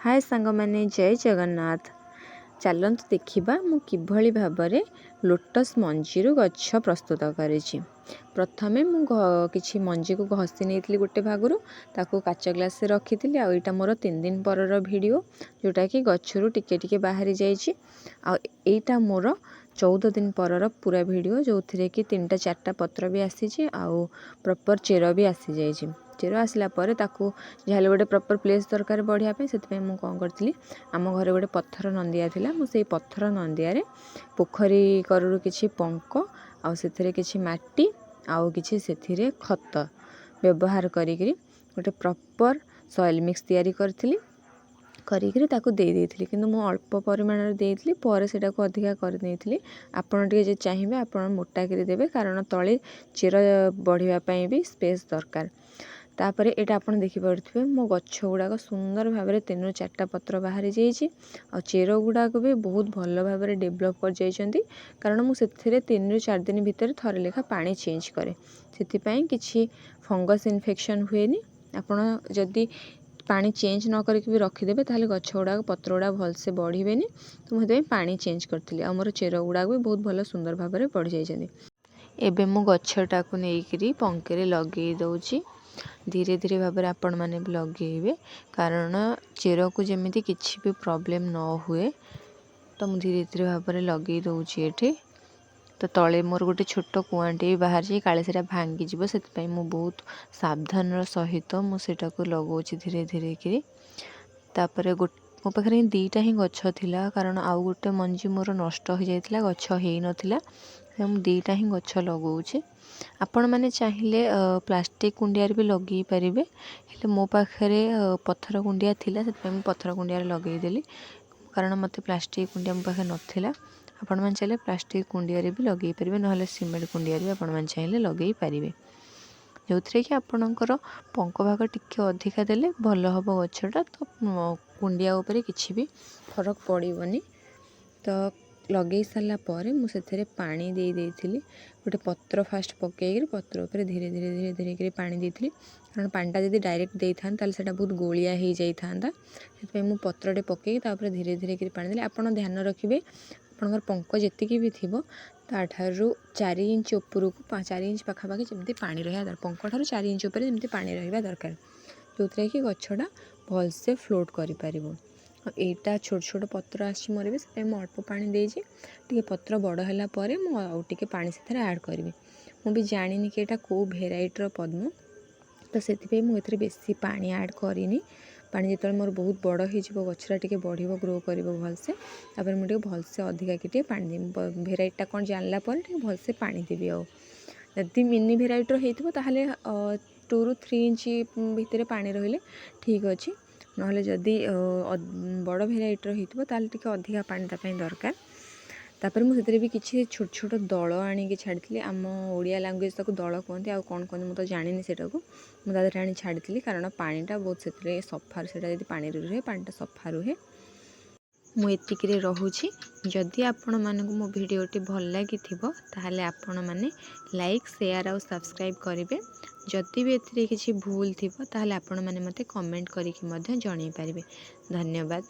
हाय सांग माने जय जगन्नाथ। चलतु देखा मु किभली भाबरे लोटस मंजी गछ प्रस्तुत करेछि। प्रथमे मु किछि मंजी को घसी नहीं गोटे भागरू ताकू काच ग्लास रखी आईटा मोर 3 दिन पर वीडियो जोटा कि गच्छरू टिके टिके बाहरी जाइछि। आईटा मोर 14 दिन पर पूरा वीडियो जो थे कि 3टा 4टा पत्र भी आसी आउ प्रॉपर चेर भी आसी जाइछि। चेर आसला पर ताकू जहाँ गोटे प्रॉपर प्लेस दरकार बढ़िया से मुझे कौन करी आम घर गोटे पत्थर नंदिया थिला मुझे पत्थर नंदिया रे पोखरी करू किछि पंक आउ से किछि माटी आउ किछि से खत व्यवहार करी गोटे प्रॉपर सॉइल मिक्स तैयारी करथिली करी ताकू दे देइथिली किंतु मु अल्प परिमाण रे देइथिली पर सेटा को अधिका कर देइथिली। आपण टिके जे चाहिबे आपण मोटा करी देबे कारण तळे चेर बढ़िया पई भी स्पेस दरकार। तापर एटा आपण देखि पारुथिबे मो गच्छ गुडाक सुंदर भाव में 3 ରୁ 4टा पत्र बाहरी जाइछि आ चेर गुडाक भी बहुत भल भाव में डेवलप कर जाइछन्ती कारण मु सेथिरे 3 ରୁ 4 दिन भितर थरे लेखा पानी चेंज करे सेति पई किछि फंगस इन्फेक्शन हुएनी। आपण जदी पानी चेंज न करके भी रखिदेबे ताहले गच्छ गुडाक पत्र गुडा भल से बढ़िबेनी तो मुझे पानी चेंज करथिली आ मोर चेर गुडाक भी बहुत भल सुंदर भाव में बढ़ी जाइछन्ती। एबे मु गच्छटाकू नेइकरी पंकेरे लगे दउछि धीरे धीरे भाव में आपण मैंने भी लगे कारण चेर को जमी किसी भी प्रॉब्लम न हुए तो मुझे धीरे धीरे भाव में लगे दूची एठी। तो तले मोर गोटे छोट कुआंटे बाहर जाए काले से भांगी जीव से बहुत सावधान सहित मुझे लगौची धीरे धीरे कि तापर मो पाखे 2टा ही गछ थिला कारण आउ गोटे मंजी मोर नष्ट हो जाइथिला गछ हेई नथिला मुझे 2टा ही गछ लगौची। आपण मैंने चाहिए प्लास्टिक कुंडिया भी लगे पारे हेले मो पाखे पत्थर कुंडिया थिला से पत्थर कुंडिया लगेदेली कारण मत प्लास्टिक कुंडिया मो पाखे नथिला। आपण मैंने चाहिए प्लास्टिक कुंडिया भी लगे पारे ना सीमेंट कुंडिया भी आपण मैंने चाहिए लगे पारे जो थे कि आपणकर पंक भाग टिके अधिका देले भल हम गछटा तो कुंडिया उपर किसी भी फरक पड़ोनी। तो लगे सारा पर मुझे पानी दे देइथिली गोटे पत्र फास्ट पकईकि पत्र उपर धीरे धीरे धीरे धीरे कर पानी देइथिली कारण पानीटा जब डायरेक्ट दे था सेटा बहुत गोलिया हो जाता से मुझे पत्रटे पकई धीरे धीरे कर पानी देली। आपड़ ध्यान रखिए आपंकर पंक जी भी थी ताठारू 4 इंच उपरकू 4 इंच पाखापाखि जमी पानी रहा दरकार पंक ठारू 4 इंच उपर जमी पानी रहा दरकार जो थे कि गछटा भल से फ्लोट कर एटा छोट छोट पत्र आसी मोर भी से अल्प पानी देजी टे पत्र बड़ है मुझे पानी से ऐड करी मु भी जानी कि एटा को भेराइटर पद्म तो से मुझे बेसी पानी ऐड करनी पानी जो मोर बहुत बड़ हो गछरा टे बढ़ ग्रो कर भलसे तापर मुझे भलसे अधिका कि पानी देवी भेराइटा कौन जानला भलसे पानी देवी आदि मिनी भेराइटर होता 2 ରୁ 3 इंच भितर पानी रहिले ठीक अच्छे ना जदि बड़ भेराइटर होता अधिका पानी तापाई दरकार। तापर मुझे भी किसी छोट छोट दल आनिक छाड़ी आम ओडिया लैंग्वेज ताको दल कहते आउ कौन कहते मुझे जानी से मुझे आनी छाड़ी कारण पानीटा बहुत से सफा से पानी रुहे पानीटा सफा रुहे मुझे रोचे जदि आपण मानक मो भिडियोटी भल लगी ताहले आपण माने लाइक शेयर और सब्सक्राइब करेंगे। जदि भी एथिरे किसी भूल थी ताहले आपण माने मते कमेंट करके जणाई पारे। धन्यवाद।